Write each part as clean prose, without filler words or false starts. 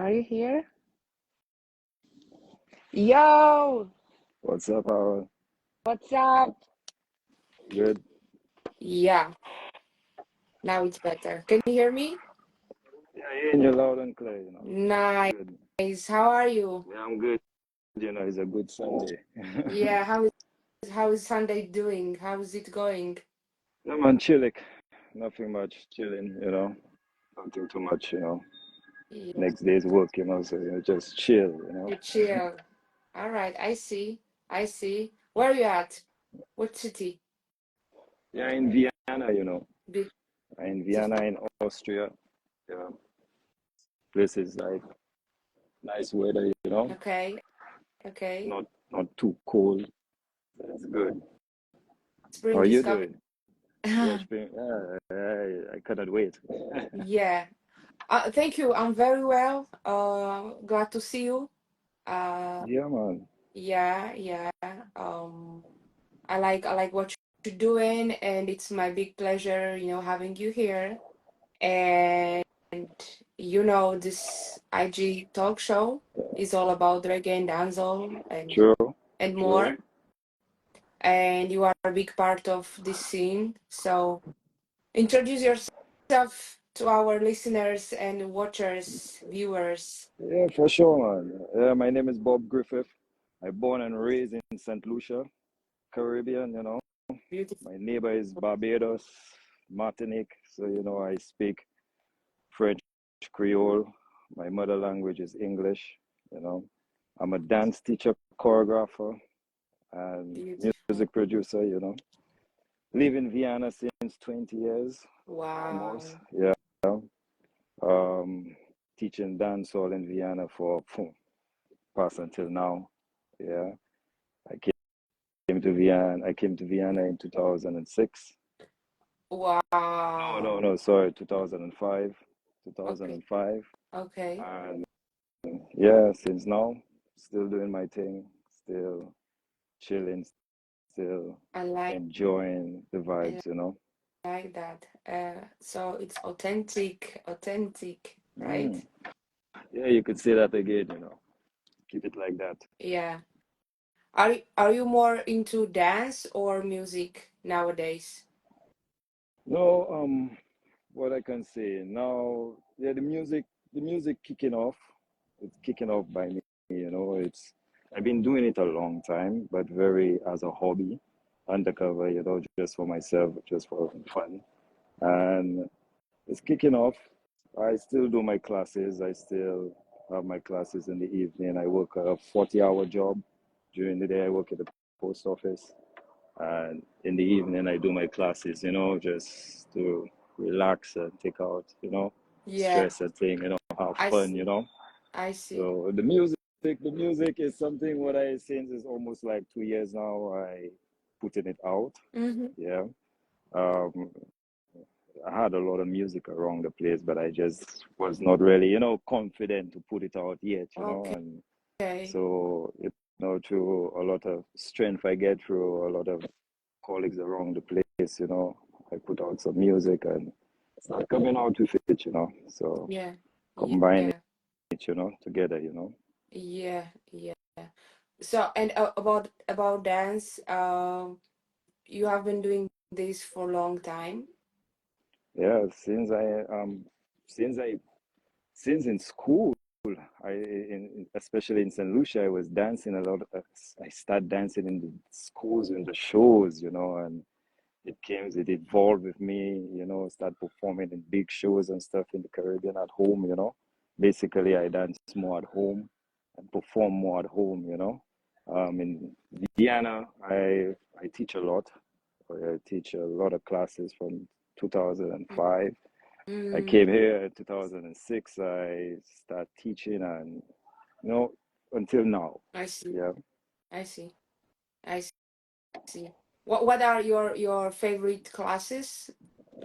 Are you here? Yo, What's up, Howard? what's up? Good. Yeah, now it's better. Can you hear me? Yeah, hearing you loud and clear, Good. Nice. How are you? Yeah, I'm good. It's a good Sunday. Yeah, how is Sunday doing? How is it going? No, man, chilling. Nothing much. Chilling, Nothing too much. Yeah, Next day's work, so just chill. you chill. All right, I see. I see. Where are you at? What city? Yeah, in Vienna. Big In city. Vienna, in Austria. Yeah, places like nice weather. Okay, okay. Not too cold. That's good. How are Spring is you coming. doing? Yeah, I cannot wait. Yeah. Thank you. I'm very well. Glad to see you. Uh, Yeah, man. yeah, yeah. Um, I like what you're doing, and it's my big pleasure, having you here. And this IG talk show is all about reggae and dancehall True, and true. more. And you are a big part of this scene. So introduce yourself to our listeners and watchers, viewers. Yeah, for sure, man. Yeah, my name is Bob Griffith. I born and raised in St. Lucia, Caribbean. Beautiful. My neighbor is Barbados, Martinique. So, I speak French, Creole. My mother language is English. I'm a dance teacher, choreographer, and Beautiful. music producer. Live in Vienna since 20 years, almost. Wow. Yeah. Um, Teaching dancehall in Vienna for past until now. Yeah. I came to Vienna. I came to Vienna in 2006. No, no, Wow. no. Sorry, 2005. Okay. 2005. Okay. And yeah, since now, still doing my thing, still chilling, still I like enjoying the I vibes. like that. So it's authentic, right? Mm. Yeah, you could say that again. Keep it like that. Yeah. Are you more into dance or music nowadays? No, what I can say now, yeah, the music kicking off. It's kicking off by me. I've been doing it a long time, but very as a hobby, undercover, just for myself, just for fun. And it's kicking off. I still do my classes. I still have my classes in the evening. I work a 40-hour job. During the day, I work at the post office. And in the evening, I do my classes, just to relax and take out, Yeah, stress and thing, have I see. fun. I see. So the music is something what I since is almost like 2 years now. I putting it out. Mm-hmm. Yeah. Um, I had a lot of music around the place, but I just was not really, confident to put it out yet. Okay. And so, through a lot of strength I get through a lot of colleagues around the place, I put out some music and start coming out with it. So Yeah. combine Yeah. it, together. Yeah. Yeah. So, and about dance, you have been doing this for a long time. Yeah, since in school, especially in St. Lucia, I was dancing a lot. I started dancing in the schools, in the shows, and it evolved with me, start performing in big shows and stuff in the Caribbean at home. Basically, I dance more at home and perform more at home. In Vienna, I teach a lot. I teach a lot of classes from 2005. I came Mm, here in 2006. I start teaching and you know until now. I see. Yeah. I see. I see. What are your favorite classes?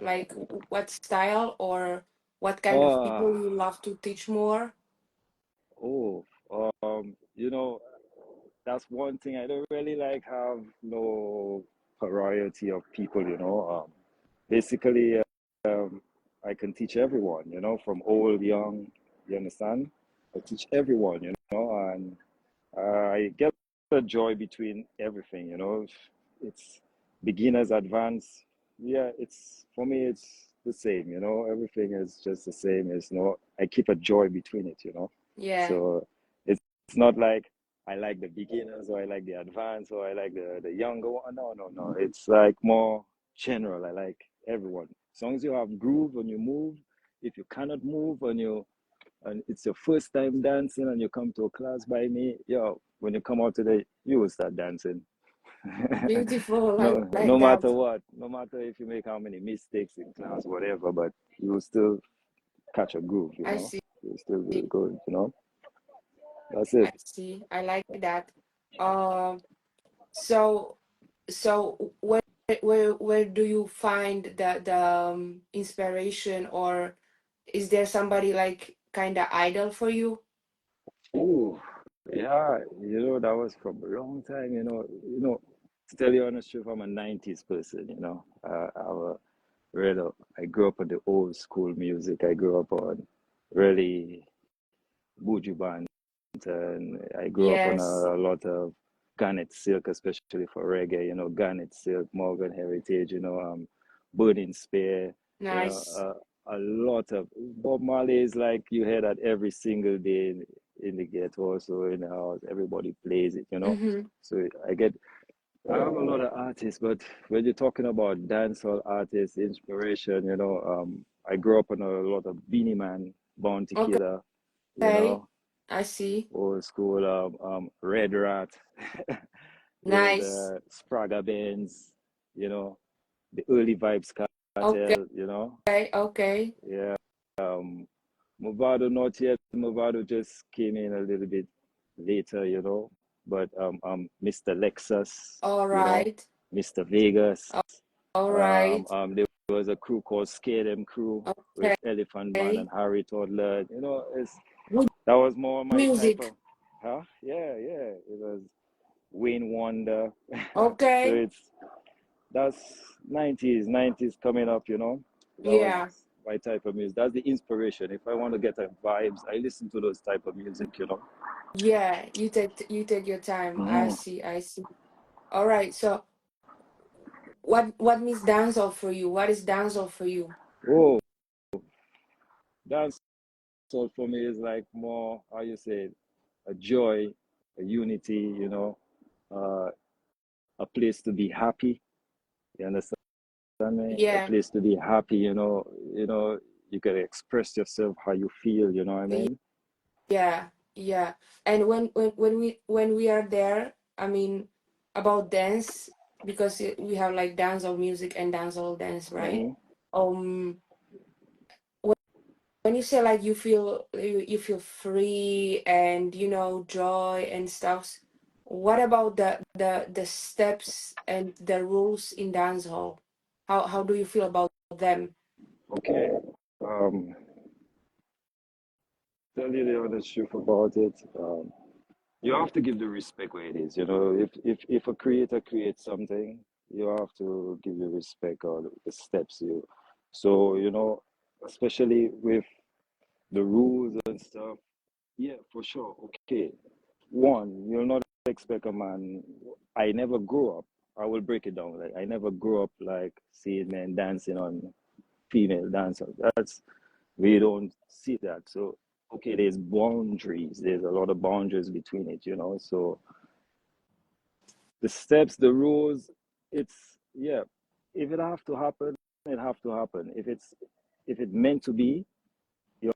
Like what style or what kind of people Uh, you love to teach more? oh, that's one thing I don't really like have no variety of people. Basically, I can teach everyone, from old, young, you understand? I teach everyone, and I get the joy between everything, It's beginners, advanced. Yeah, it's for me. It's the same, Everything is just the same. It's no. I keep a joy between it. Yeah. So it's not like I like the beginners or I like the advanced or I like the younger one. No, no, no. It's like more general. I like everyone. As long as you have groove when you move. If you cannot move and it's your first time dancing and you come to a class by me, yo, when you come out today, you will start dancing. Beautiful. I No like that. matter what, no matter if you make how many mistakes in class, whatever, but you will still catch a groove, I see. You'll still be good. That's I it. see. I like that. Um, so where do you find the inspiration, or is there somebody like kind of idol for you? Ooh, yeah, that was from a long time, to tell you honest truth, I'm a 90s person, really, I grew up on the old school music. I grew up on really Buju Banton. I grew up on Yes. a lot of Garnet Silk, especially for reggae. Garnet Silk, Morgan Heritage. Burning Spear. You know, Nice. a lot of Bob Marley is like you hear that every single day in the ghetto, also in the house. Everybody plays it. Mm-hmm. So I have a lot of artists, but when you're talking about dancehall artists, inspiration, I grew up on a lot of Beanie Man, Bounty Killer, you Okay. know, I see. old school Red Rat, Nice. the Spraga Bands, the early Vibes Okay. Cartel, Okay. yeah. Um, Movado not yet. Movado just came in a little bit later, but Mr. Lexus, All right. Mr. Vegas. All right. There was a crew called Scare Them Crew with Elephant Man Okay. and Harry Toddler. Good That was more my type music. of, huh? Yeah, yeah. It was Wayne Wonder. So Okay. that's 90s coming up. That was Yeah. my type of music. That's the inspiration. If I want to get a vibes, I listen to those type of music. Yeah. You take your time. I Mm. see. I see. All right. So what means dancehall for you? What is dancehall for you? Oh, dance so for me is like more, how you say it, a joy, a unity, uh, a place to be happy. You understand me? A Yeah. place to be happy. You can express yourself how you feel. You know what I y- mean? Yeah. Yeah. And when we are there, I mean, about dance, because we have like dancehall music and dancehall dance, right? Hmm. Um. When you say like you feel free and joy and stuff, what about the steps and the rules in dancehall? How do you feel about them? Okay. Um, tell you the honest truth about it. You have to give the respect where it is. If a creator creates something, you have to give the respect or the steps you. So especially with the rules and stuff. Yeah, for sure. Okay. One, you'll not expect a man. I never grew up. I will break it down. Like I never grew up like seeing men dancing on female dancers. We don't see that. So okay, there's boundaries. There's a lot of boundaries between it. So the steps, the rules, it's yeah. If it have to happen, it have to happen. If it meant to be, you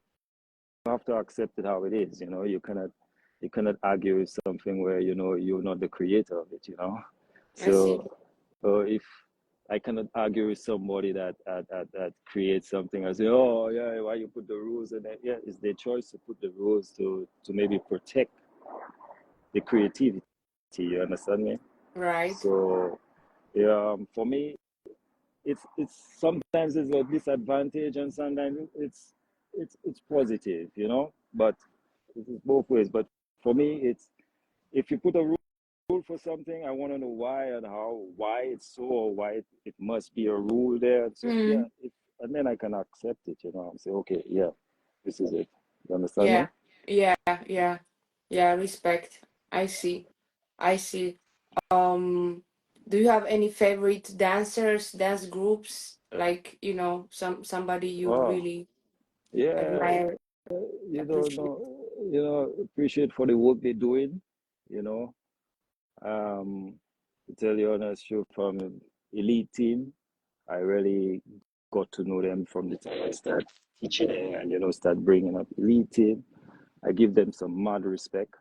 have to accept it how it is. You cannot argue with something where you're not the creator of it. I see. So if I cannot argue with somebody that creates something, I say, oh yeah, why you put the rules in it? Yeah, it's their choice to put the rules to maybe protect the creativity. You understand me? Right. So yeah, for me, it's sometimes it's a disadvantage and sometimes it's positive. But it's both ways. But for me, it's if you put a rule for something, I want to know why and why it's so, or why it must be a rule there. So yeah, Mm, and then I can accept it. And say, okay, yeah, this is it. You understand yeah. me? Yeah, yeah, yeah, respect. I see. I see. Um, do you have any favorite dancers, dance groups, like, somebody you Oh, really yeah, admire, you don't appreciate? know, appreciate for the work they're doing, you know. To tell you honest, truth, from elite team, I really got to know them from the time I start teaching and start bringing up elite team. I give them some mad respect.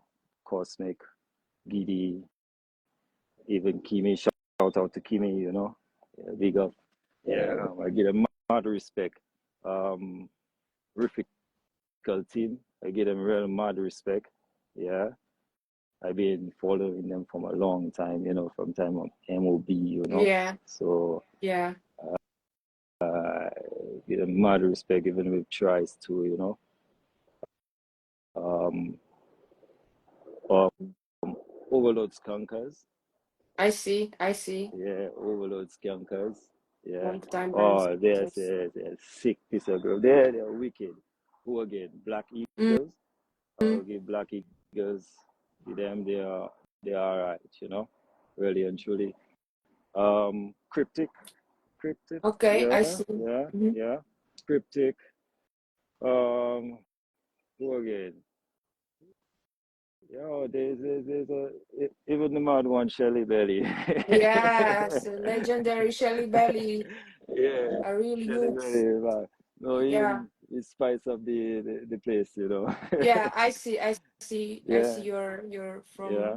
Cosmic, Giddy, even Kimi. Shout out to Kimi, yeah, big up. Yeah, I give them mad respect. Um, Riffical team, I give them real mad respect. Yeah, I've been following them from a long time, from time of MOB. Yeah, So yeah, uh, give them mad respect, even with tries to, um, um, overload skunkers. I see, I see. Yeah, overload skunkers. Yeah. Long time Oh, dancers. there's sick piece of girl. They're wicked. Who again? Black Eagles. Mm-hmm. Okay, Black Eagles. Them, they are alright, really and truly. Cryptic, cryptic. Okay, I Yeah, see. yeah, Mhm. yeah. Cryptic. Um, who again? Yeah, there's even the mad one, Shelly Belly. Yes, legendary Shelly Belly, Yeah, a real Shelly youth. Belly. Man. No, Yeah, he spice up the place. yeah, I see, I see, I see Yeah, you're from, yeah.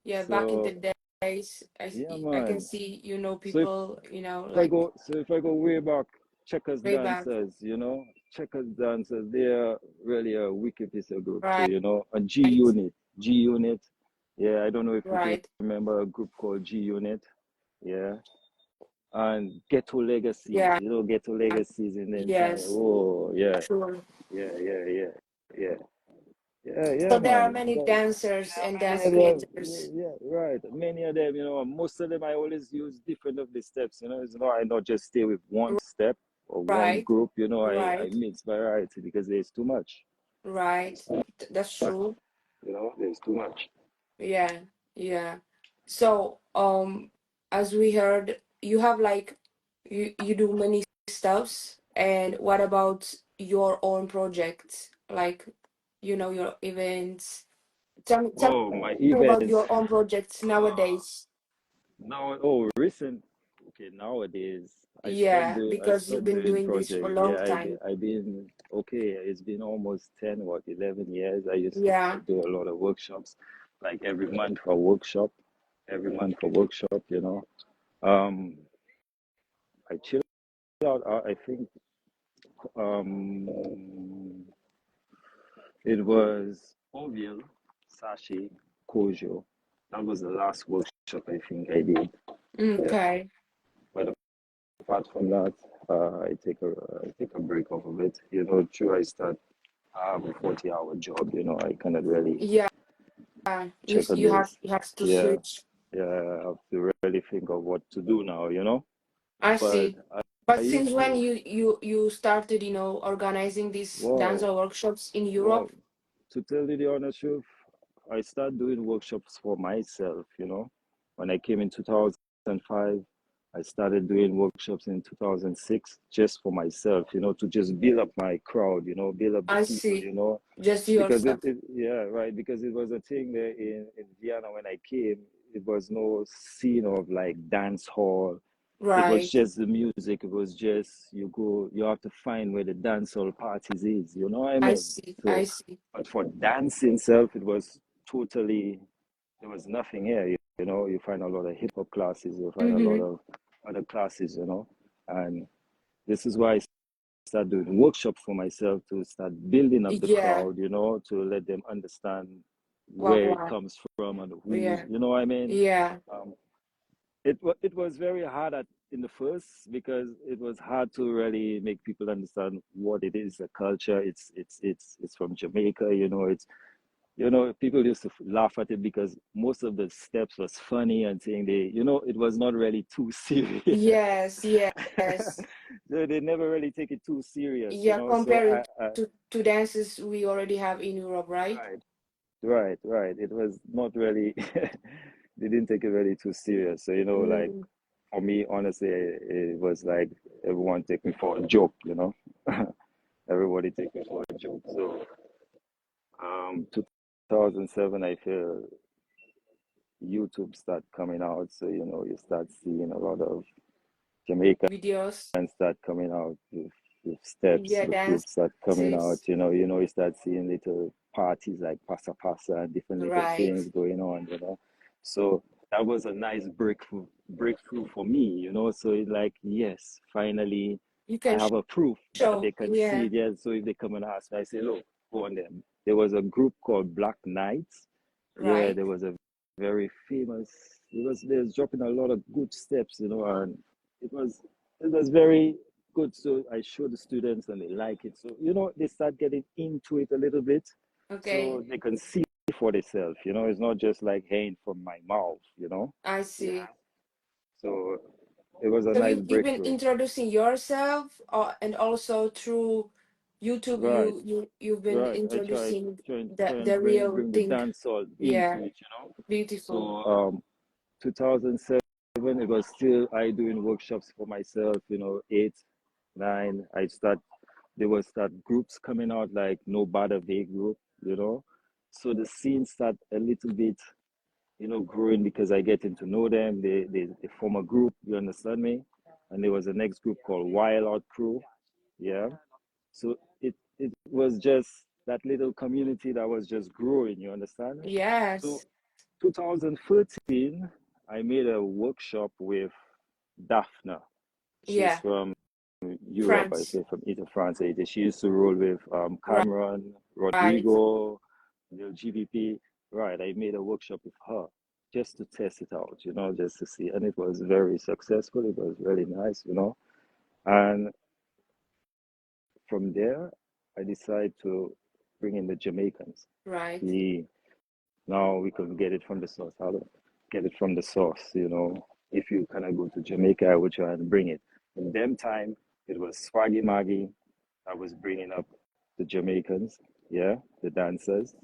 yeah, back in So the days. yeah, I can man. see, So if people, if I like go so if I go way back, checkers way back. dancers, checkers dancers, they are really a wicked piece of group too, Right, a G Unit, G Unit. Yeah, I don't know if you right. remember a group called G Unit. Yeah, and Ghetto Legacies, Yeah, Ghetto Legacies in them time. yes, Oh yeah, sure. yeah, yeah, yeah, yeah, yeah, yeah, So there are man. many dancers and Many dance of them, creators. yeah, right. Many of them, most of them I always use different of the steps, I not just stay with one step or one Right, group, I right, mix variety because there's too much. right. That's true. There's too much. Yeah, yeah. So, as we heard, you have like you do many stuffs, and what about your own projects? Like, your events. Tell Oh, my me about events your own projects nowadays. now. Oh, recent. Okay, nowadays Yeah, I because you've stopped been doing doing this for a project. long Yeah, time. I've been okay. It's been almost 11 years. I used to Yeah, do a lot of workshops, like every month for workshop, Um, I chilled out. I think um, it was Ovil, Sashi, Kojo. That was the last workshop I think I did. Yeah, okay. but apart from that, I take a break off of it. True, I start. I have a 40-hour job. I cannot really Yeah, you check s- on you this. have you have to Yeah, switch. yeah. I have to really think of what to do now. I But see. I But since used when to. you started, organizing these Wow, dancer workshops in wow. Europe? To tell you the honest truth, I started doing workshops for myself. When I came in 2005, I started doing workshops in 2006 just for myself, to just build up my crowd, build up the I people, see. Just because yourself. yeah, right, because it was a thing there in Vienna when I came. It was no scene of like dance hall. It was Right. just the music. It was just you have to find where the dance hall parties is. You know what I I mean? see. I So, see. but for dancing itself, it was totally there was nothing here. You find a lot of hip hop classes. You find a lot Mm-hmm. of other classes. And this is why I started doing workshops for myself to start building up the Yeah. crowd. To let them understand Wow. where it Wow. comes from and who's. Yeah. You know what I mean? Yeah. Um, it was very hard in the first because it was hard to really make people understand what it is, the culture. It's from Jamaica. people used to laugh at it because most of the steps was funny and saying it was not really too serious. Yes, yes. So they never really take it too serious, Yeah, So comparing to dances we already have in Europe, right? right, right. It was not really. They didn't take it really too serious. So like Mm, for me, honestly, it was like everyone take me for a joke. Everybody take me for a joke. So 2007, I feel YouTube start coming out. So you start seeing a lot of Jamaicans videos. start coming out with steps. Yeah, The groups start coming out. dances. You start seeing little parties like Pasa Pasa and different little Right. things going on. So that was a nice breakthrough for me. So it like, yes, finally You I can have a proof that show. they can see Yeah, it. Yeah. So if they come and ask me, I say, look, go on them. There was a group called Black Knights. Yeah, right. there was a very famous. They was dropping a lot of good steps, and it was it was very good. So I show the students and they like it. So they start getting into it a little bit, Okay, so they can see for themselves. It's not just like hearing from my mouth. I Yeah. see. So it was a So nice you've been breakthrough. introducing yourself, and also through YouTube, Right, you've been right. I try introducing try the and bring real bring the thing. dancehall Yeah, into it. So beautiful. 2007, it was still I doing workshops for myself. Eight, nine. There was start groups coming out like No Bother Day group. So the scene start a little bit, growing because I getting to know them. They form a group, you understand me? And there was a next group called Wild Out Crew. Yeah. So it was just that little community that was just growing, you understand? So Yes. 2013, I made a workshop with Daphne. She's Yeah. from Europe, I France. say from Italy, France. She used to roll with Right. Cameron, Right. Rodrigo, the GVP. Right, I made a workshop with her just to test it out, just to see. And it was very successful. It was really nice. And from there, I decided to bring in the Jamaicans. Right. See, now we can get it from the source. How to get it from the source. If you kind of go to Jamaica, I would try and bring it. In them time, it was Swaggy Maggie that was bringing up the Jamaicans, yeah, the dancers.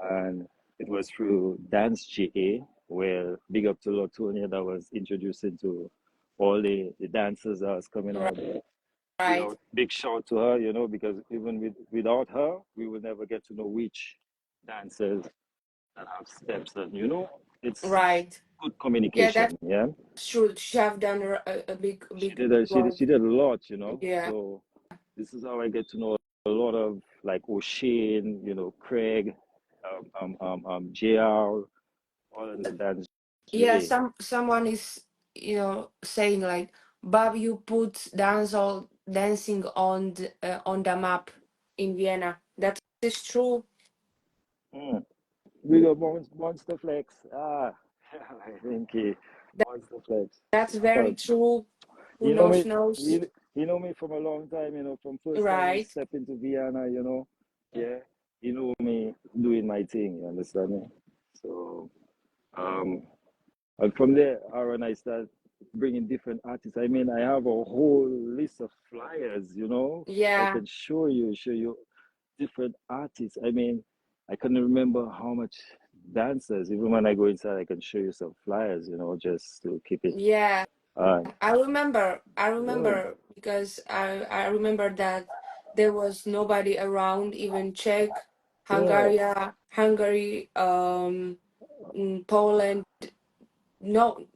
And it was through Dance GA, where big up to Latonia that was introducing to all the dancers that was coming Right. out there. Right. Big shout to her, because even without her, we would never get to know which dancers that have steps and it's Right. good Yeah, communication. that's Yeah, true. She have done a big, she big, did big she work. did a lot. Yeah. So this is how I get to know a lot of like O'Shane, Craig, JR, all in the dance Yeah. GA. Someone is, saying like, Bob, you put dancing on the map in Vienna. That is true. Mm. We got Monster Flex. I think That, Monster Flex. that's very true. Who You know knows me, knows. you know me from a long time, from first time I Right. stepped into Vienna. Yeah, you know me doing my thing, you understand me? So, um, and from there, Aaron, I start bringing different artists. I mean, I have a whole list of flyers. I Yeah. can show you different artists. I mean, I can remember how much dancers, even when I go inside, I can show you some flyers, just to keep it. Yeah. Uh, I yeah, remember because I remember that there was nobody around, even Czech, yeah, Hungary, Poland, no,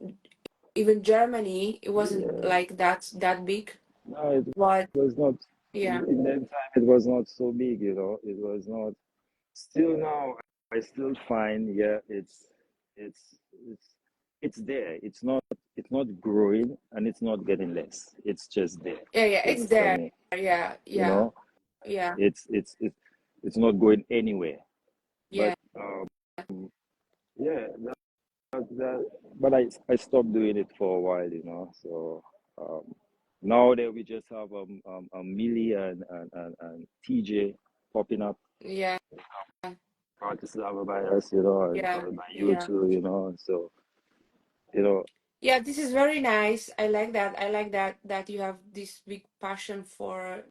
even Germany. It wasn't yeah. like that big. No, it But was not. yeah, In that time, it was not so big. It was not. Still now, I still find, yeah, it's it's it's there. It's not growing and it's not getting less. It's just there. yeah, You it's understand there. me? Yeah, You yeah, know, yeah, it's not going anywhere. yeah, But yeah, that but I stopped doing it for a while. So now that we just have Millie and TJ popping up. yeah. Bratislava by us, you know, and Yeah, followed by you yeah. too, you know. So, you know, Yeah, this is very nice. I like that. I like that you have this big passion for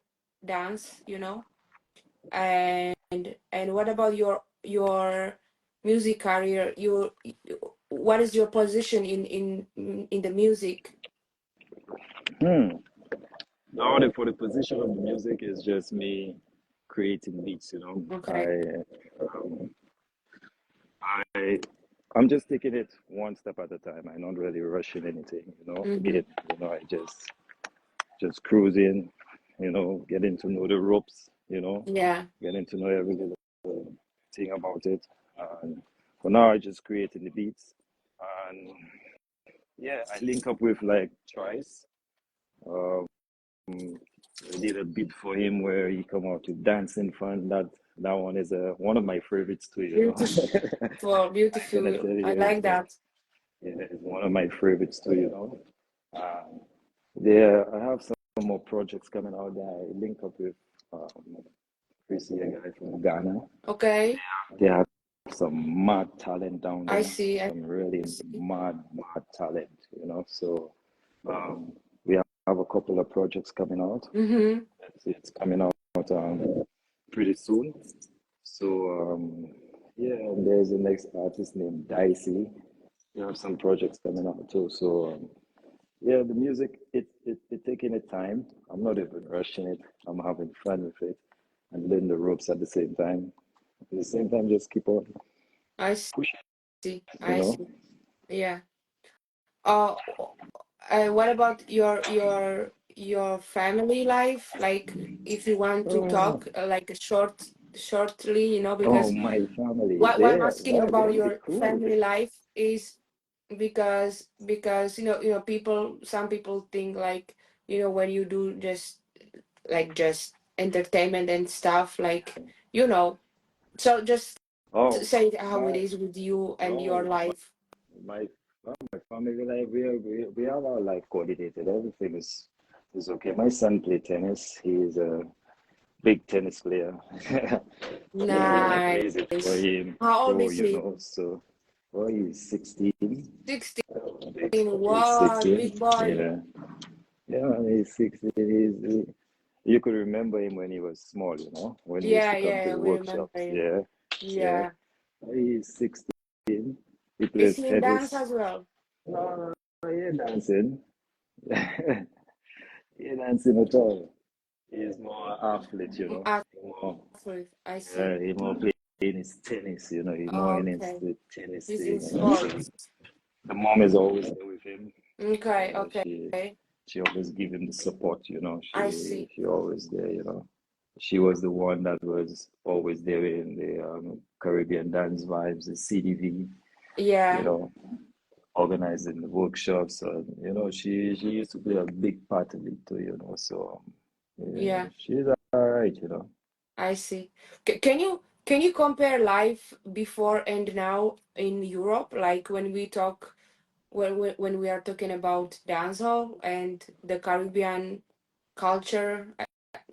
dance, you know. And what about your music career? What is your position in the music? hmm. Now for the position of the music is just me creating beats, you know. Okay. Um, I I'm just taking it one step at a time. I'm not really rushing anything, you know. Mm-hmm. Again, you know, I just cruising, you know, getting to know the ropes, you know, Yeah. getting to know every little thing about it. And for now, I just creating the beats, and yeah, I link up with like Trice. Um, I did a beat for him where he come out to dancing fun. That one is one of my favorites too, you know. Beautiful, I gotta beautiful. tell I you, like that. it's one of my favorites too, you know. Um, there, I have some more projects coming out there. I link up with Chrissy, a guy from Ghana. Okay. They have some mad talent down I there, see. I some really see. mad talent, you know. So we have a couple of projects coming out. Mm-hmm. It's coming out pretty soon. So yeah, and there's the next artist named Dicey. We have some projects coming out too. So yeah, the music it taking its time. I'm not even rushing it. I'm having fun with it and learning the ropes at the same time. At the same time, just keep on I pushing, see. you I know. see. Yeah. Uh, what about your family life? Like, if you want to Oh, talk, like a shortly, you know, oh, because my family, why I'm they're asking well, about they're your cool. family life is because people, some people think like, when you do just entertainment and stuff, like, so just Oh, say how it my is with you and your no, life. my my family life, we have our life coordinated. Everything is okay. My son play tennis. He's a big tennis player. He plays it for Nice. him How old pro, is you he? know. So, well, he's 16. 16. Big, he's What, 16. big boy? Yeah, yeah, he's 16. You could remember him when he was small, you know, when he used Yeah, to come to yeah, the we remember workshops. him. Yeah, yeah. Yeah. He's 16. He Is plays he in dance tennis. as well? No, no, he ain't dancing. He ain't dancing at all. He's more athlete, you know. More, Athlete, I see. yeah, he more playing his tennis, you know. He's more in his Okay. the tennis He's thing, in you know. So sports. the mom is always there with him. Okay, You know, okay. she always give him the support, you know. I see. She always there, you know. She was the one that was always there in the Caribbean dance vibes, the CDV, you Yeah, know, organizing the workshops. And, you know, she used to play a big part of it too, you know. So yeah, yeah, she's all right, you know. I see. Can you compare life before and now in Europe? Like when we talk when we are talking about dancehall and the Caribbean culture,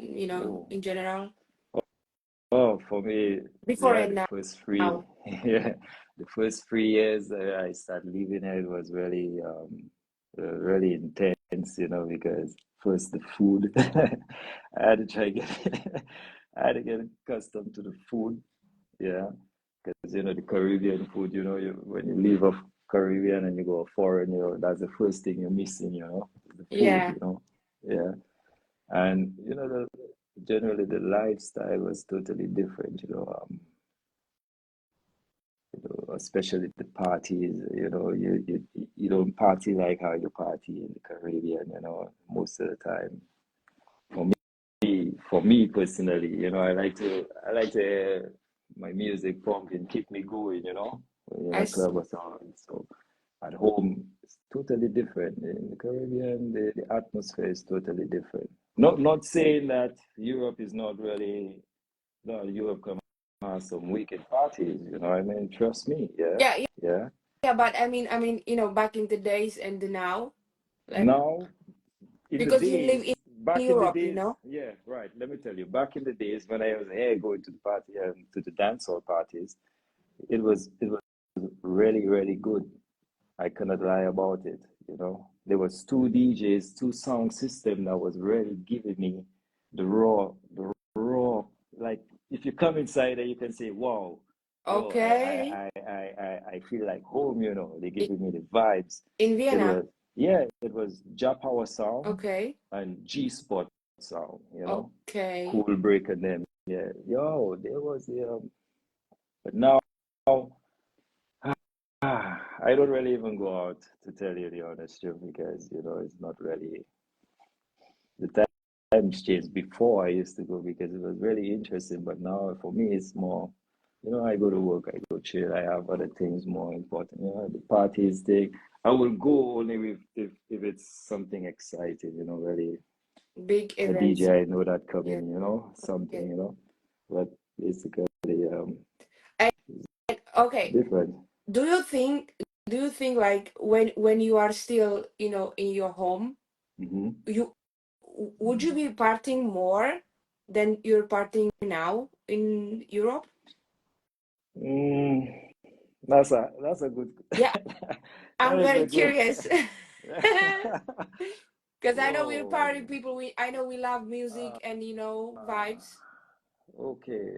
Oh, in general, oh, for me, before yeah, and the first now. yeah, the first 3 years I started living it was really intense, you know, because first the food, I had to try get, I had to get accustomed to the food, yeah, because you know the Caribbean food, you know, when you leave off Caribbean and you go foreign, you know, that's the first thing you're missing, you know, the food, Yeah, you know, yeah, and you know generally the lifestyle was totally different, especially the parties, you don't party like how you party in the Caribbean, you know, most of the time. For for me personally, you know, I like to hear my music pumping, keep me going, you know, in I a club see. or something. So at home, it's totally different. In the Caribbean, the atmosphere is totally different. Not saying that Europe is not really, no, Europe can have some wicked parties, you know what I mean? Trust me, yeah, Yeah, yeah, yeah. yeah, but back in the days and the now, like, Now, in the because you live days, in back in the Europe, days, yeah, right. Let me tell you, back in the days when I was here going to the party to the dancehall parties, it was really really good. I cannot lie about it. There was two DJs, two sound system that was really giving me the raw. Like if you come inside there, you can say, "Wow, yo, Okay. I feel like home." They I- giving me the vibes. In It Vienna. was yeah, it was Ja Power sound Okay. and G Spot sound. Okay. Cool Break and them. Yeah, yo, there was but now. I don't really even go out to tell you the honest truth because it's not really the times changed. Before I used to go because it was really interesting, but now for me it's more, I go to work, I go chill, I have other things more important. The parties thing. I will go only if it's something exciting, really Big a events. DJ I know that Yeah. coming, something, Okay. but basically And, okay. different. Do you think like when you are still, in your home, Hmm. you would you be partying more than you're partying now in Europe? Mm, that's a good Yeah, that I'm is very a good curious. Because I know we're whoa. party people. I know we love music and Uh, vibes. okay.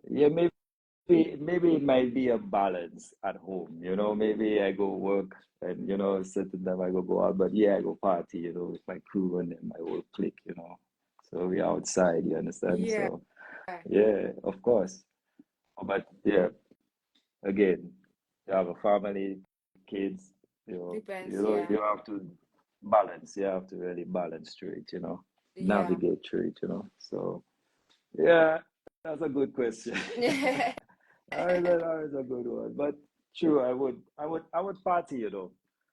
Yeah, maybe it might be a balance at home. Maybe I go work and certain time I go out, but yeah, I go party. With my crew and then my whole clique. So we outside. You understand? Yeah, So yeah, of course. But yeah, again, you have a family, kids, depends. Yeah, you have to balance. You have to really balance through it, yeah. navigate through it. So yeah, that's a good question. That is a good one. But true, I would party,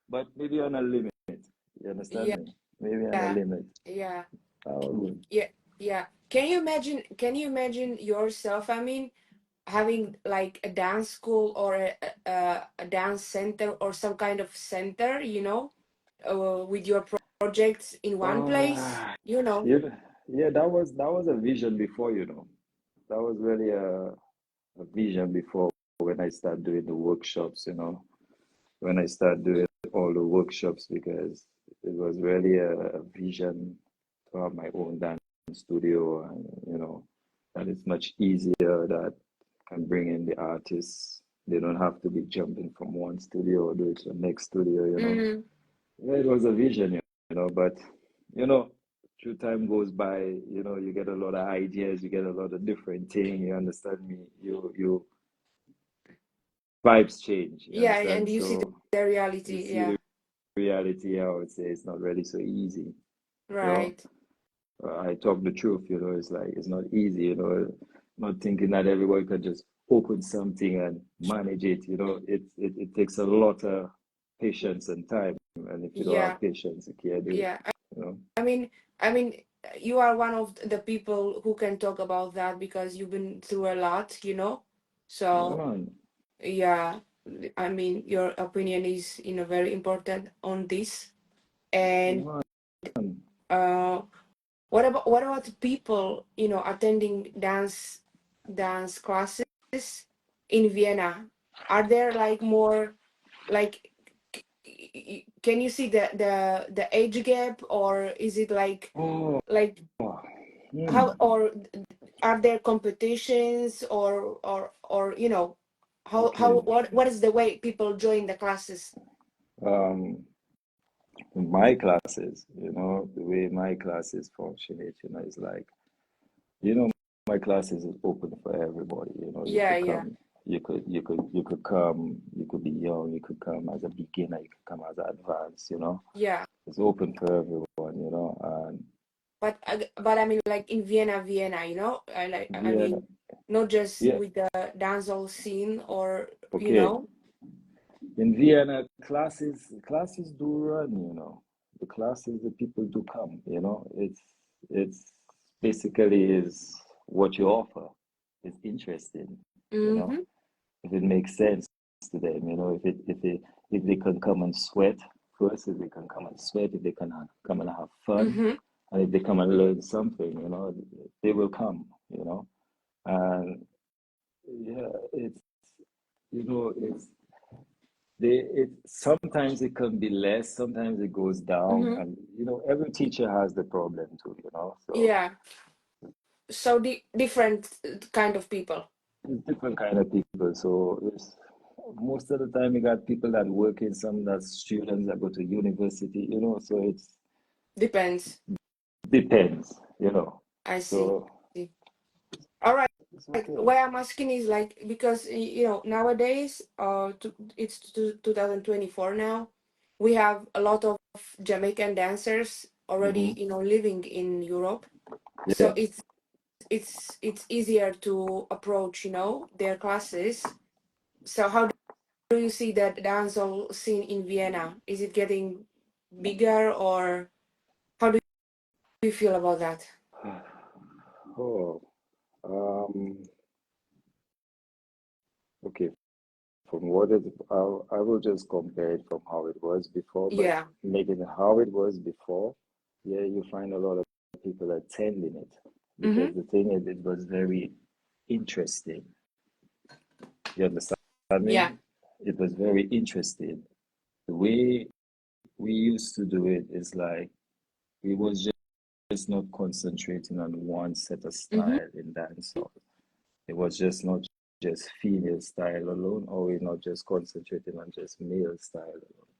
but maybe on a limit. You understand Yeah, me? Maybe on a yeah, limit. yeah, I would. yeah, yeah. Can you imagine yourself? I mean, having like a dance school or a dance center or some kind of center, with your projects in one place, Uh, yeah, yeah, that was a vision before, That was really a vision before when I start doing the workshops, when I start doing all the workshops because it was really a vision to have my own dance studio and that is much easier that can bring in the artists. They don't have to be jumping from one studio or do it to the next studio. mm, Yeah, it was a vision, but you know, through time goes by, you get a lot of ideas, you get a lot of different things, you understand me? You vibes change, you yeah, and understand? you see So the you reality. see Yeah, the reality, I would say it's not really so easy, you know. right. I talk the truth, it's like it's not easy, not thinking that everyone can just open something and manage it, it takes a lot of patience and time. And if you don't Yeah, have patience, you can't do it, yeah. you know. I mean, I mean, you are one of the people who can talk about that because you've been through a lot. Yeah, So man. yeah, I mean, your opinion is, very important on this. And Yeah, man. uh, what about people, attending dance classes in Vienna? Are there like more like can you see the age gap, or is it Oh, like how, hmm. or are there competitions, or how Okay. what is the way people join the classes? Um, my classes, the way my classes function, is like, you know, my classes is open for everybody. You Yeah, could yeah, come, you could come, you could be young, you could come as a beginner, you could come as advanced. yeah. It's open for everyone, and But I mean, like in Vienna, I Vienna, mean, not just yeah, with the dancehall scene, or you okay. know, In Vienna, classes do run. The classes, the people do come. It's basically is what you offer is interesting, you know. mm-hmm. If it makes sense to them, if they can come and sweat first, if they can come and sweat, if they can come and have fun, Mm-hmm. and if they come and learn something, they will come. And yeah, it's it sometimes it can be less, sometimes it goes down, Mm-hmm. and every teacher has the problem too. So Yeah. So the different kind of people. it's different kind of people. So it's most of the time you got people that work in some that students that go to university. So it's Depends. depends. I see. So All right. it's Like okay. why I'm asking is like because nowadays it's 2024 now. We have a lot of Jamaican dancers already Hmm. living in Europe. So Yeah. it's easier to approach their classes. So how do you see that dancehall scene in Vienna? Is it getting bigger or how do you feel about that? Oh, um, okay. From what it, I will just compare it from how it was before, but Yeah. making it how it was before, yeah, you find a lot of people attending it because Mm-hmm. the thing is, it was very interesting. You understand me? Yeah. It was very interesting. The way we used to do it is like we was just not concentrating on one set of Mm-hmm. style in dancehall. It was just not just female style alone, or we're not just concentrating on just male style alone.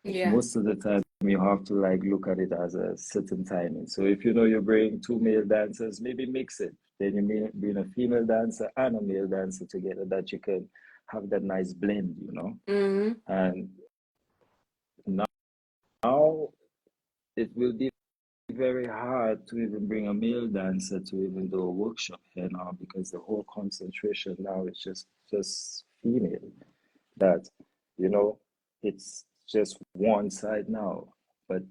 Yeah. Most of the time, you have to like look at it as a certain timing. So if you bring two male dancers, maybe mix it. Then you may bring a female dancer and a male dancer together that you can have that nice blend. Mm-hmm. And now it will be very hard to even bring a male dancer to even do a workshop here now because the whole concentration now is just female. That you know it's just one side now, but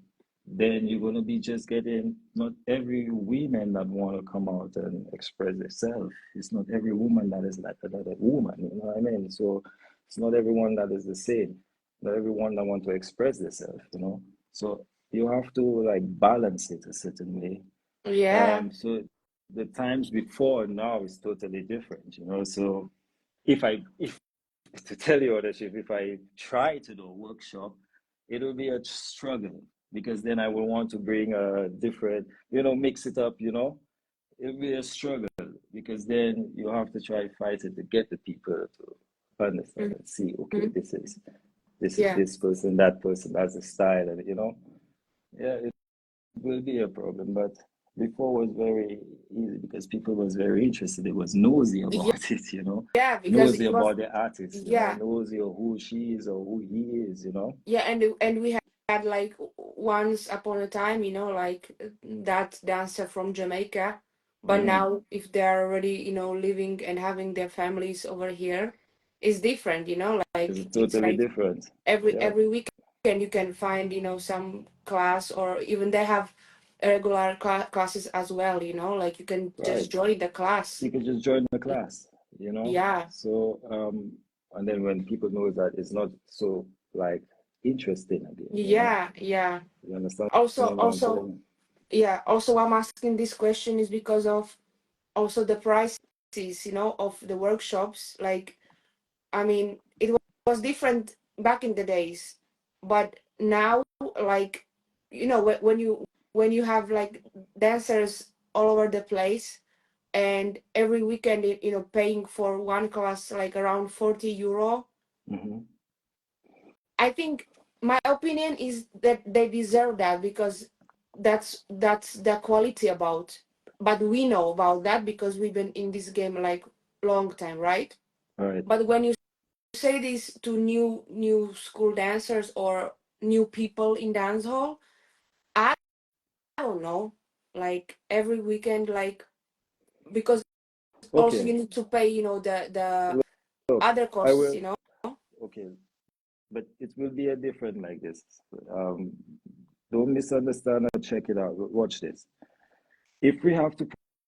then you're going to be just getting not every woman that want to come out and express herself. It's not every woman that is like another woman, you know what I mean? So it's not everyone that is the same, not everyone that want to express themselves. So you have to like balance it a certain way. Yeah. So the times before now is totally different. So if to tell you the truth, if I try to do a workshop, it will be a struggle because then I will want to bring a different, mix it up. It'll be a struggle because then you have to try fight it to get the people to understand and see, okay, Mm-hmm. this is Yeah. this person, that person, that's the style, and yeah, it will be a problem, but before was very easy because people was very interested. They was nosy Yeah. about it. Yeah. Because Nosy it was. about the artist, Yeah. nosy of who she is or who he is. Yeah. And we had like once upon a time, like that dancer from Jamaica. But Hmm. now, if they're already, living and having their families over here, it's different. It's Like it's totally like different. Yeah, every weekend you can find some class, or even they have regular classes as well. Like you can just right. join the You class. can just join the class. Yeah. So, and then when people know that it's not so like interesting again. Yeah. Yeah. You understand Also, what I'm also, telling yeah. Also, I'm asking this question is because of also the prices, of the workshops. Like, I mean, it was different back in the days, but now, like, when you have like dancers all over the place, and every weekend, paying for one class like around 40 euro. you. Hmm. I think my opinion is that they deserve that because that's the quality about. But we know about that because we've been in this game like long time, right? All right. But when you say this to new school dancers or new people in dance hall, I don't know. Like every weekend, like because also Okay. you need to pay, the Look, other I costs, will. Okay, but it will be a different like this. Um, don't misunderstand or check it out. Watch this. If we have to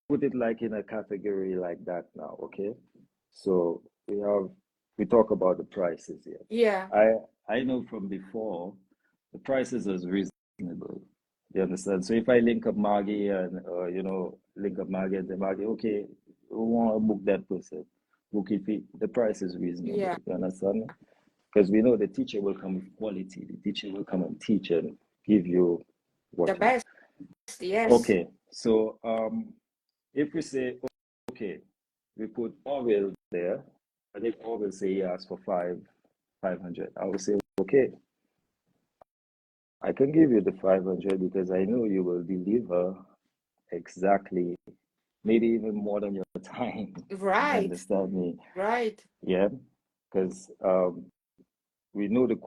put it like in a category like that now, okay? So we talk about the prices here. Yeah. I know from before the prices is reasonable. You understand? So if I link up Maggie and link up Maggie and the Maggie, okay, we want to book that person. Book if the price is reasonable. Yeah, You understand? Because we know the teacher will come with quality. The teacher will come and teach and give you the what you. best. Yes, Okay, so if we say okay, we put Orwell there, and if Orwell say he asks for 500, I will say okay, I can give you the 500 because I know you will deliver exactly, maybe even more than your time. You right, understand me? right, Yeah, because we know the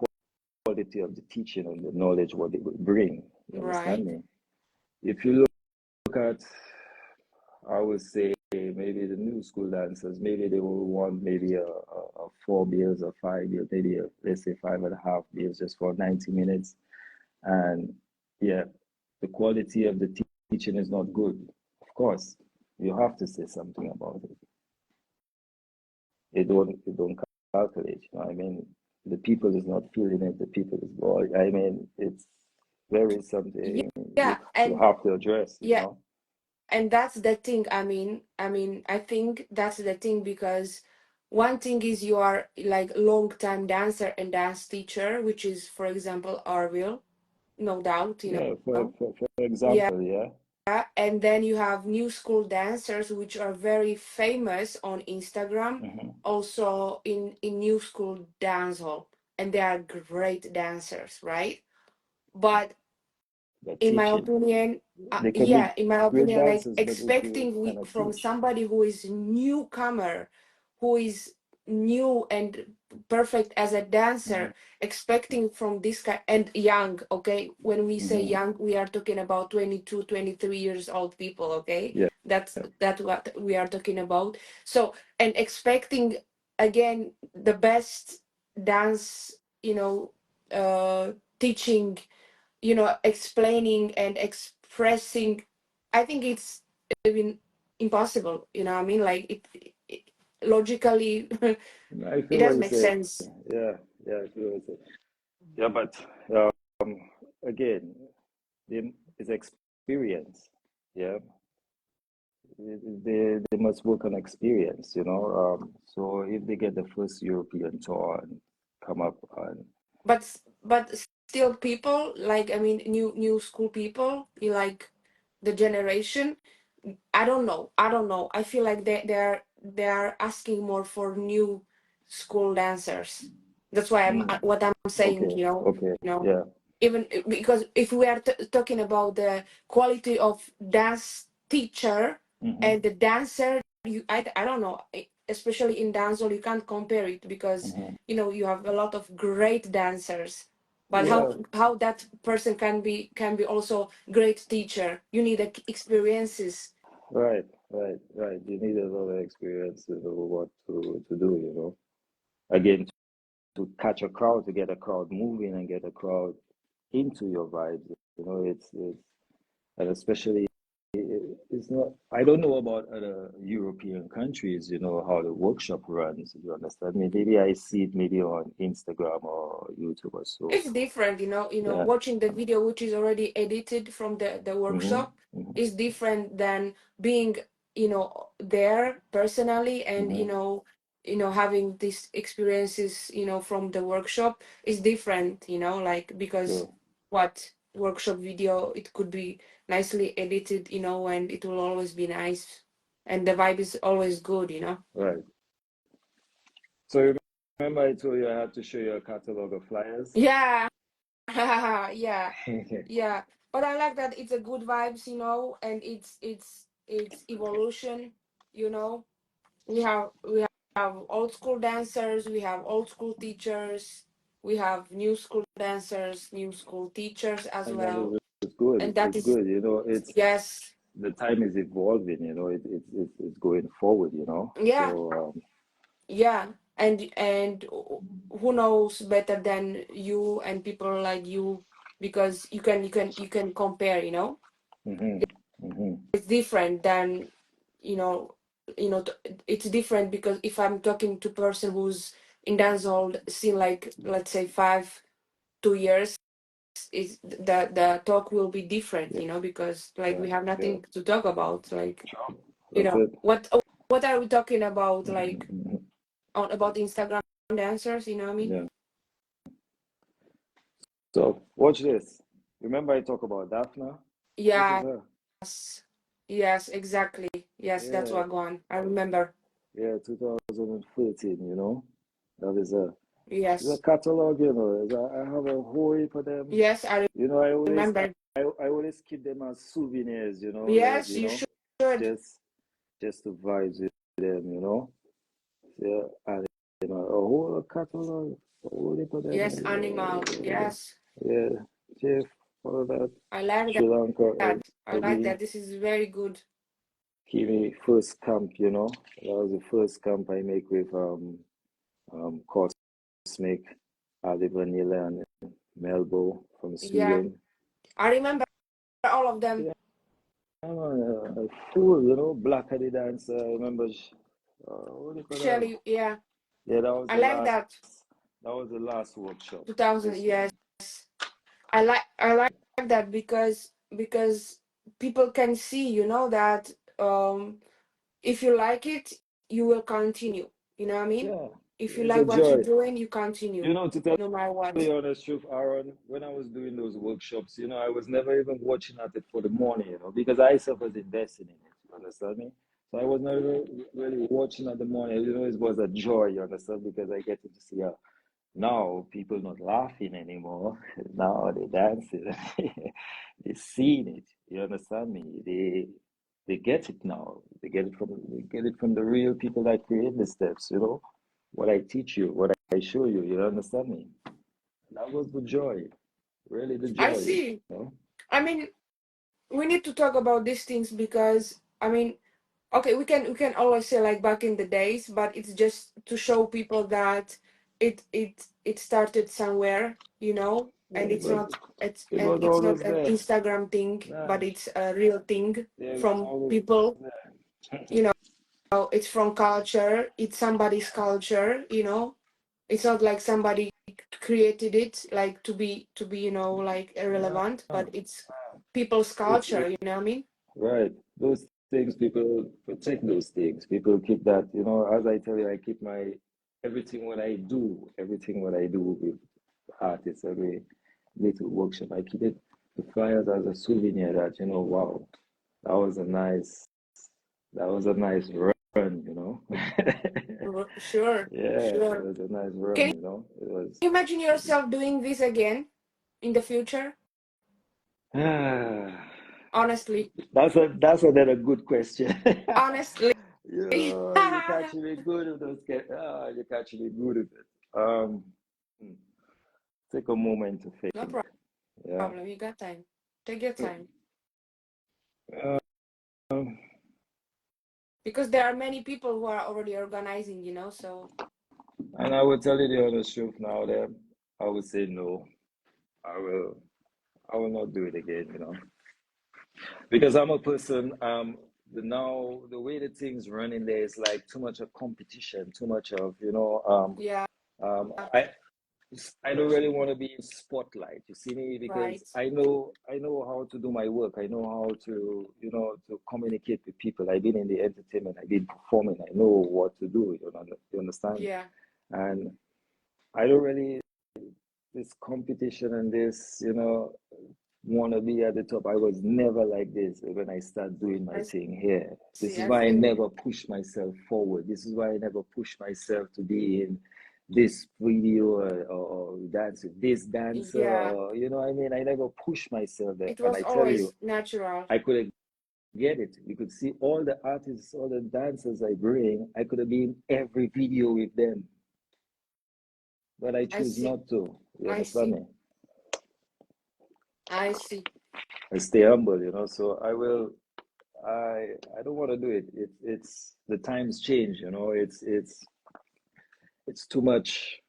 quality of the teaching and the knowledge what it will bring. You understand right. me? If you look at, I would say maybe the new school dancers, maybe they will want maybe a 4 bills or 5 bills, maybe let's say 5.5 bills just for 90 minutes. And yeah, the quality of the teaching is not good. Of course, you have to say something about it. It don't calculate. You know, I mean, the people is not feeling it. The people is bored. I mean, it's very something Yeah, you have to address. You yeah, know. and that's the thing. I think that's the thing because one thing is you are like long time dancer and dance teacher, which is, for example, Arville, no doubt, Yeah. For know. for, for Yeah, example, yeah. and then you have new school dancers which are very famous on Instagram, Hmm. also in new school dance hall, and they are great dancers, right? But The in my teaching. opinion, They can be yeah, in my great opinion, like dancers, but if you expecting cannot from teach, somebody who is newcomer, who is new and perfect as a hmm dancer, expecting from this guy and young, okay, when we say hmm young, we are talking about 22, 23 years old people, okay, yeah, that's what we are talking about. So, and expecting again the best dance, teaching, explaining and expressing, I think it's even impossible, what I mean, like it logically I it feel what doesn't you make say. sense. Yeah, yeah, I feel what you say. Yeah, but um, again, it's experience. Yeah, they must work on experience. So if they get the first European tour and come up and But still people, like, I mean, new school people, like the generation, I don't know, I feel like they are asking more for new school dancers. That's why I'm mm, what I'm saying, okay, okay, you know yeah, even because if we are talking about the quality of dance teacher hmm and the dancer, I don't know, especially in dancehall you can't compare it because hmm you have a lot of great dancers, but how yeah, how that person can be also great teacher, you need experiences. right. You need a lot of experience to know what to do. Again, to catch a crowd, to get a crowd moving and get a crowd into your vibes. It's and especially it's not. I don't know about other European countries. How the workshop runs. You understand me? Maybe I see it maybe on Instagram or YouTube or so. It's different, Yeah. watching the video which is already edited from the hmm workshop hmm is different than being, there personally and, hmm having these experiences, from the workshop is different, like because True. what workshop video, it could be nicely edited, and it will always be nice and the vibe is always good. Right. So remember I told you I had to show you a catalog of flyers. Yeah. Yeah, yeah. But I like that it's a good vibes, and it's evolution, you know. We have old school dancers, we have old school teachers, we have new school dancers, new school teachers as And that well. is good. And that It's is, good. It's yes, the time is evolving. It's going forward. yeah, So yeah. And who knows better than you and people like you, because you can compare, hmm hmm it's different than you know it's different because if I'm talking to person who's in dancehall scene like let's say 2 years, is the talk will be different, Yeah, you know, because like yeah, we have yeah. nothing to talk about. Like, Sure. you That's know, it. what are we talking about? Like Mhm. on about Instagram dancers, you know what I mean? Yeah. So watch this. Remember I talk about Daphne? This is Yes, her. yes, exactly. Yes, that's Yeah, what going. I remember. yeah, 2013, That is her. She's a Yes, catalog, I have a whole heap of them. yes, I I always remember. I always keep them as souvenirs, like, Yes, you should. just just to vibes with them. Yeah, and a whole catalog, a whole heap of them. Yes, animal. Yes, Yeah, Jeff, all of that. I like Sri Lanka, that. I like LB, that. This is very good. Kimi, first camp. That was the first camp I make with Cosmic, Ali Vanilla, and Melbo from Yeah, Sweden. I remember all of them. Yeah, I'm a fool, Black Eddie dancer. I remember, what do you call that? Actually, yeah, Yeah, that was I the like last. that. That was the last workshop. 2000. This Yes, one. I like that because people can see, you know, that if you like it, you will continue. You know what I mean? Yeah, If you it's a like what you're joy. doing, you continue, To tell no matter what. the honest truth, Aaron, when I was doing those workshops, I was never even watching at it for the money, because I self was investing in it. You understand me? So I was not really watching at the money. It was a joy. You understand? Because I get to see how now people not laughing anymore. Now they dancing. They seen it. You understand me? They get it now. They get it from the real people that create the steps. What I teach you, what I show you. You understand me? That was the joy, really the I joy. see. I mean, we need to talk about these things because I mean, okay, we can always say like back in the days, but it's just to show people that it started somewhere, you know, Yeah, and it it's was not it's it and was it's not always an there. Instagram thing, Nah, but it's a real thing yeah, it was from always people, there. you know, it's from culture, it's somebody's culture, you know. It's not like somebody created it like to be, you know, like Nah, irrelevant, but it's people's it's culture, you know what I mean? right. Those things, people protect those things. People keep that. As I tell you, I keep my everything what I do with artists, every little workshop, I keep it the flyers as a souvenir that wow, that was a nice that was a nice run. Sure, Yeah, it sure. was a nice Can run. It was. you imagine yourself doing this again in the future? Honestly, That's another good question. honestly. You catch me good with those. You catch me good with it. Hmm, take a moment to No think. Yeah. problem. You got time. Take your time. Um, Because there are many people who are already organizing, you know, so and I will tell you the honest truth now. That I would say no. I will. I will not do it again. Because I'm a person. Now the way the things run in there is like too much of competition, too much of yeah, I I don't really want to be in spotlight. You see me, because right. I know how to do my work. I know how to communicate with people. I've been in the entertainment. I've been performing. I know what to do. You understand? Yeah, And I don't really this competition and this want to be at the top. I was never like this when I start doing my I thing here. This see. is I why I feel you. never push myself forward. This is why I never push myself to be in this video or dance with this dancer, Yeah, or you know what I mean. I never push myself there, it and was I tell you, always natural. I could have get it. You could see all the artists, all the dancers I bring. I could have been every video with them, but I I choose see. not to. You I understand see. me? I see. I stay humble. So I will. I don't want to do it. It's the times change. It's too much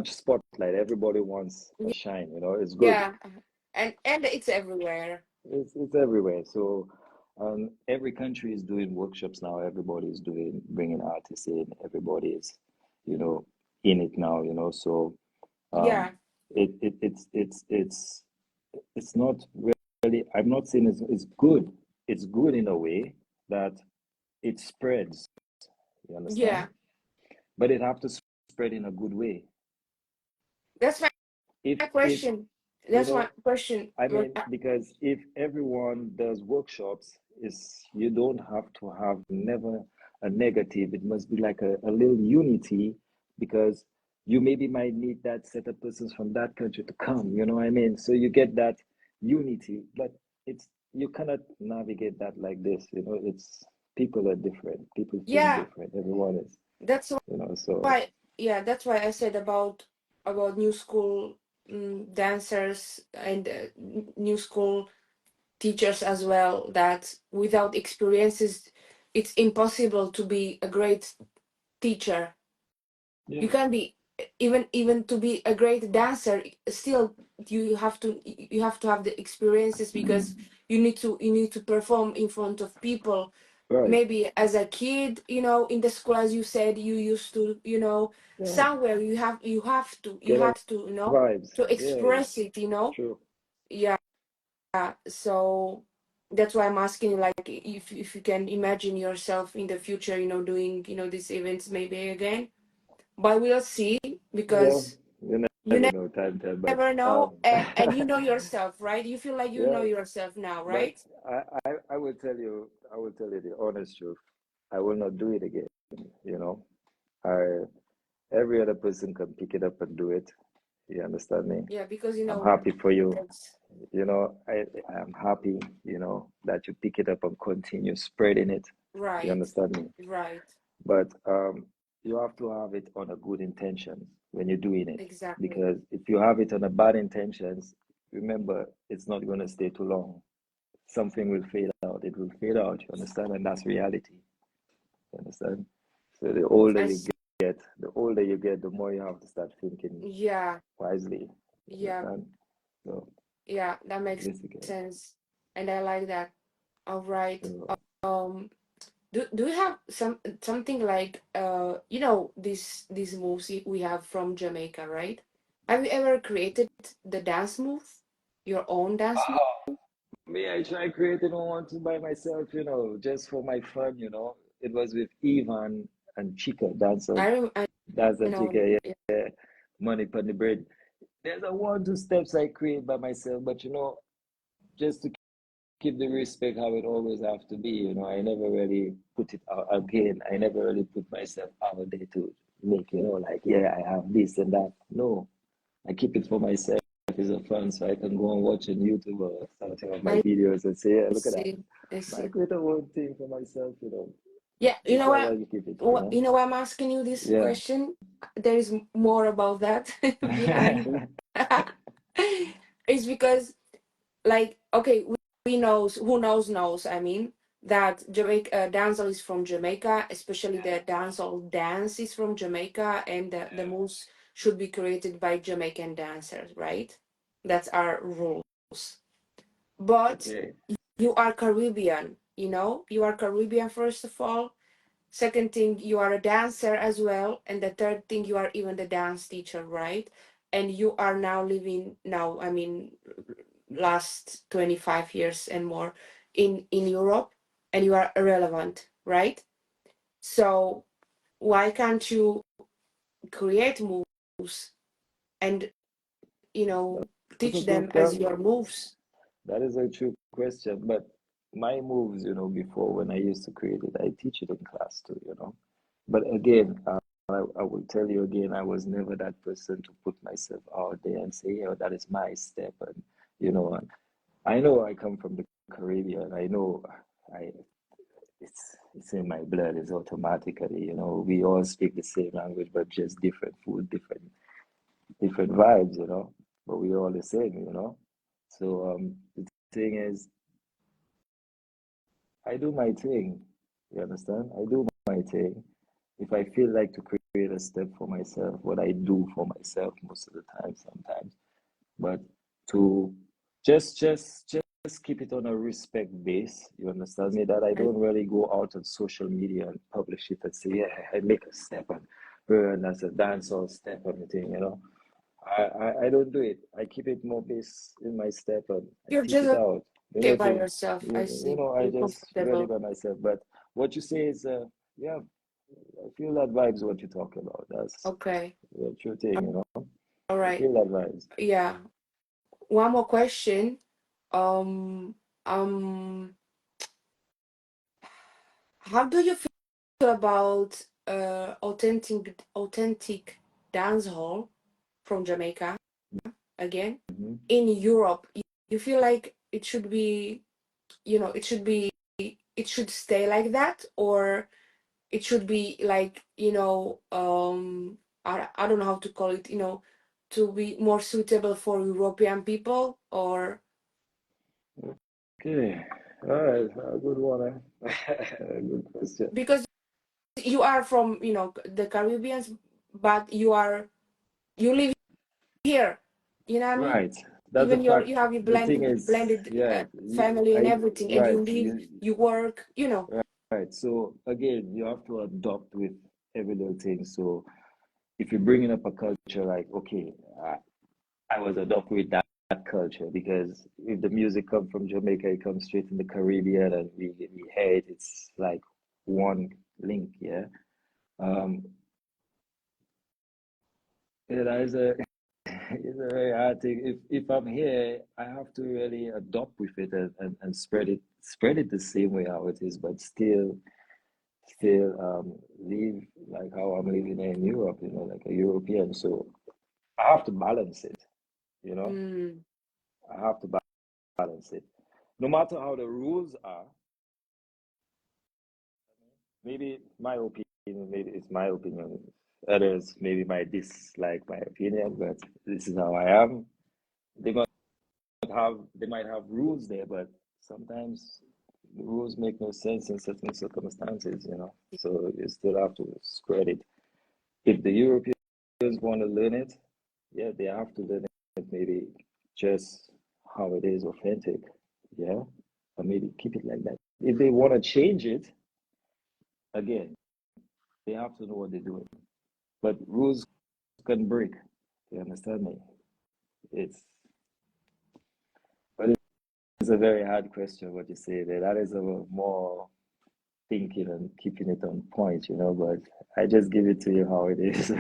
spotlight. Everybody wants a shine. It's good. Yeah, and it's everywhere. It's everywhere. So, every country is doing workshops now. Everybody is bringing artists in. Everybody is, you know, in it now. So, um, Yeah, it's not really, I'm not saying it's good. It's good in a way that it spreads, you understand? Yeah, But it have to spread in a good way. that's If my if question. you That's my know, question. I mean, because if everyone does workshops, is you don't have to have never a negative. It must be like a little unity, because you maybe might need that set of persons from that country to come, you know what I mean? So you get that unity, but it's you cannot navigate that like this, you know, it's people are different, people think Yeah, different, everyone is, that's you know, so why. Yeah, that's why I said about new school dancers and new school teachers as well. That without experiences, it's impossible to be a great teacher. You yeah, can be even to be a great dancer. Still, you have to have the experiences because you need to perform in front of people. right, Maybe as a kid, in the school, as you said, you used to, yeah, somewhere you get had a to, vibes, to yeah, express it's it. true. Yeah. So that's why I'm asking you, like, if you can imagine yourself in the future, doing, these events maybe again. But we'll see, Well, because you you never know, time tell, but never know, and you know yourself, right? You feel like you know yeah, yourself now, but right? I will tell you, the honest truth. I will not do it again. You know, I every other person can pick it up and do it. You understand me? Yeah, because I'm happy for you. that's You know, I'm happy. You know that you pick it up and continue spreading it. You right, understand me? right, But you have to have it on a good intention when you're doing it, exactly. because if you have it on a bad intentions, remember it's not going to stay too long. Something will fade out. It will fade out. You understand? And that's reality. You understand? So I see. the older you get, the more you have to start thinking Yeah, wisely. You yeah, understand? So yeah. That makes this again. sense, and I like that. All right. So, Um, do you have something like these moves we have from Jamaica, right? Have you ever created the dance move, your own dance move? me, I try creating one to by myself, just for my fun, It was with Ivan and Chica, I Dance and know. Chica, Yeah. yeah, Money Pon the Bread. There's a one, two steps I create by myself, but just to keep the respect how it always have to be, I never really put it out again. I never really put myself out there to make, like, yeah, I have this and that. No, I keep it for myself. It's a fun, so I can go and watch on YouTube or something of my I videos and say, yeah, look at that. see. I I see. create a whole thing for myself, Yeah, you That's know how what? I keep it, You know why I'm asking you this Yeah. question? There is more about that behind. It's because, like, okay, we knows who knows. I mean, that Jamaica dancehall is from Jamaica, especially the dancehall dance is from Jamaica, and the moves should be created by Jamaican dancers, right? That's our rules. But Okay. you are Caribbean, you are Caribbean, first of all. Second thing, you are a dancer as well, and the third thing, you are even the dance teacher, right? And you are now living now, I mean, last 25 years and more in Europe, and you are irrelevant, right? So why can't you create moves and That's teach a true them as question. your moves? That is a true question. But my moves, before when I used to create it, I teach it in class too. But again, I will tell you again, I was never that person to put myself out there and say, that is my step. And, and I know I come from the Caribbean. I know I it's in my blood. It's automatically, we all speak the same language, but just different food, different vibes, but we all the same. So the thing is, I do my thing. You understand? I do my thing. If I feel like to create a step for myself, what I do for myself most of the time, sometimes. But to just keep it on a respect base. You understand me? That I And don't really go out on social media and publish it and say, yeah, I make a step and that's a dancehall step and everything. I don't do it. I keep it more based in my step and I You're teach just it out. okay by yourself. I You see. know, I You're just read it comfortable. by myself. But what you say is, yeah, I feel that vibes what you talk about. That's Okay. the true thing, you know. All I right. feel that vibes. Yeah. One more question. Um, um, how do you feel about authentic dancehall from Jamaica again Hmm. in Europe? You feel like it should be, it should stay like that, or it should be like, I don't know how to call it, to be more suitable for European people, or Okay. All right. A good one. A good question. because you are from, the Caribbeans, but you live here, you know what I mean? Right. That's a Even fact. you have your The thing is, blended yeah, family and everything, and you right. live, you work, Right. So again, you have to adopt with every little thing. So if you're bringing up a culture like, okay, I was adopt with that culture because if the music comes from Jamaica, it comes straight in the Caribbean, and we hear it. It's like one link. Yeah. Um, that is a it's a very hard thing. If I'm here, I have to really adopt with it and spread it the same way how it is, but still live like how I'm living in Europe, you know, like a European. So I have to balance it, you know. mm, I have to balance it. No matter how the rules are, maybe my opinion, maybe it's my opinion. Others maybe might dislike my opinion, but this is how I am. They might they might have rules there, but sometimes the rules make no sense in certain circumstances, you know. So you still have to spread it. If the Europeans want to learn it, yeah, they have to learn it maybe just how it is authentic, yeah, or maybe keep it like that. If they want to change it, again, they have to know what they're doing. But rules can break. You understand me? It's but it's a very hard question what you say there. That is a more thinking and keeping it on point, you know, but I just give it to you how it is.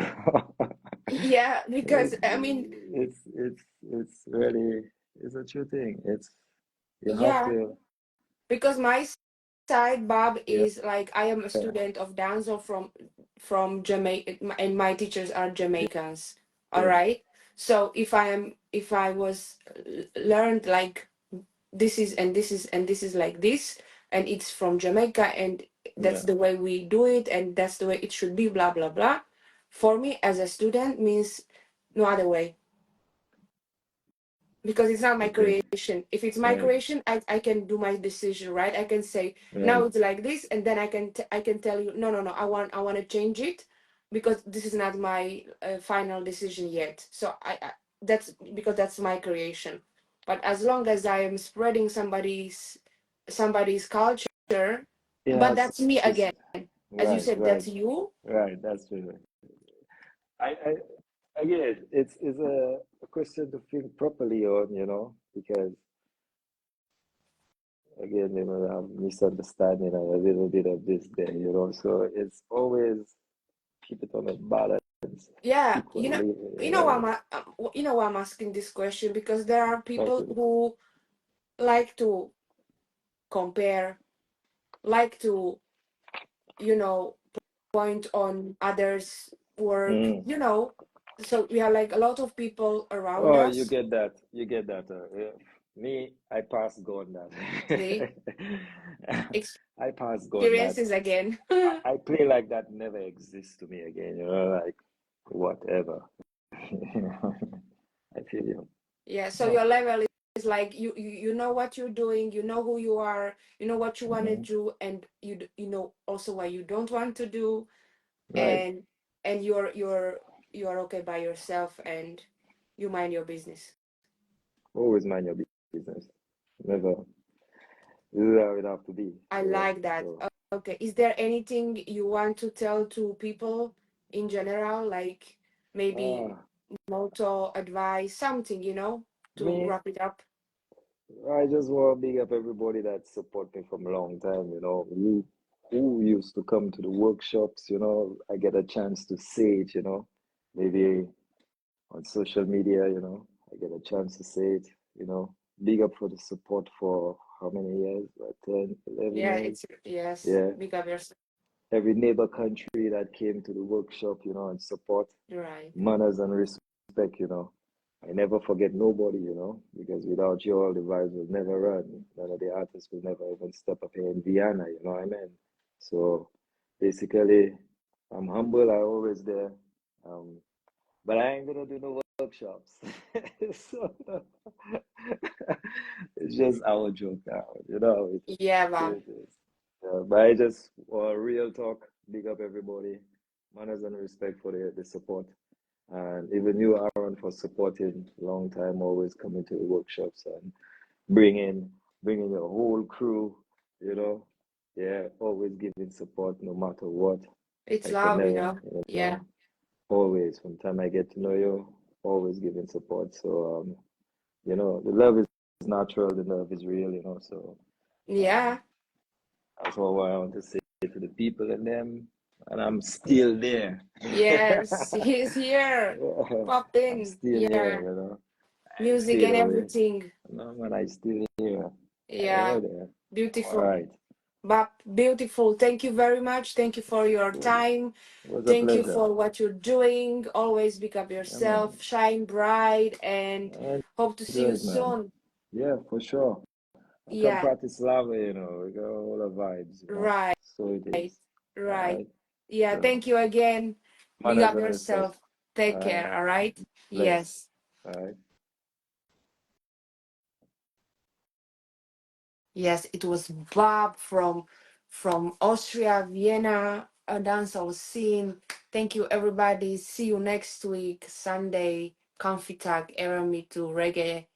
yeah, because it's I mean, it's really it's a true thing. It's you have yeah, to because my side, Bob, yeah is like I am a student of dancehall from Jamaica, and my teachers are Jamaicans. All yeah right. So if I was learned like this is and this is and this is like this, and it's from Jamaica, and that's yeah the way we do it, and that's the way it should be, blah blah blah. For me as a student means no other way, because it's not my okay creation. If it's my right creation, I can do my decision, right? I can say now right it's like this, and then I can tell you no, no, no, I want to change it, because this is not my final decision yet. So that's because that's my creation. But as long as I am spreading somebody's culture, yeah but that's me it's again. As you right said, right that's you. right that's true. I again it's a question to think properly on, you know, because again, you know, misunderstanding and a little bit of this there, you know. So it's always keep it on a balance Yeah, equally, you you know why know. you know why I'm asking this question, because there are people Okay. who like to compare, like to, you know, point on others' work, Mm. So we have like a lot of people around Oh, you us. get that. You get that. Yeah. Me, I pass go on See, that. I pass go on that. experiences again. I play like that never exists to me again, you know, like whatever. I feel you. Yeah, so Oh. your level is like you know what you're doing, you know who you are, you know what you want to Hmm. do, and you know also what you don't want to do, Right. and you're okay by yourself, and you mind your business. Always mind your business. Never. This is how it have to be. I So, like that. so Okay, is there anything you want to tell to people in general, like maybe ah. motto, advice, something, to Me, wrap it up. I just want to big up everybody that support me from a long time, who used to come to the workshops, I get a chance to say it, maybe on social media, I get a chance to say it, you know. Big up for the support for how many years? 10, 11 Yeah, years. it's yes, Yeah. big up yourself. Every neighbor country that came to the workshop, and support, Right. manners and respect, I never forget nobody, because without you, all the vibes will never run. None of the artists will never even step up here in Vienna, you know what I mean? So basically, I'm humble, I always there. Um, but I ain't gonna do no workshops. So it's just our joke now, it is Yeah, the Bob. it is. But I just real talk, big up everybody, manners and respect for the support. And even you, Aaron, for supporting long time, always coming to the workshops and bringing bringing your whole crew, you know. Yeah, always giving support no matter what. It's I can love, never, Yeah. always from the time I get to know you, always giving support. So the love is natural, the love is real, so um Yeah. that's all I want to say to the people and them. And I'm still there. Yes, he's here. Popped I'm in. still here, Yeah. I ain't Music fade and away. everything. No man, I still here. I Yeah. heard it. All Beautiful. right. Bob, beautiful. Thank you very much. Thank you for your time. It was a Thank you pleasure. for what you're doing. Always pick up Yeah, man. yourself. Shine bright and I hope to see enjoy you it, man. soon. Yeah, for sure. I come Yeah. Bratislava, we got all the vibes. Right. So it is. All Right. right. Yeah. So, Thank you again. Big manners up and respect. yourself. Take All right. care. All right. Bless. Yes. All right. Yes, it was Bob from Austria, Vienna, a dancehall scene. Thank you, everybody. See you next week, Sunday. Comfy Tag, Era Me to Reggae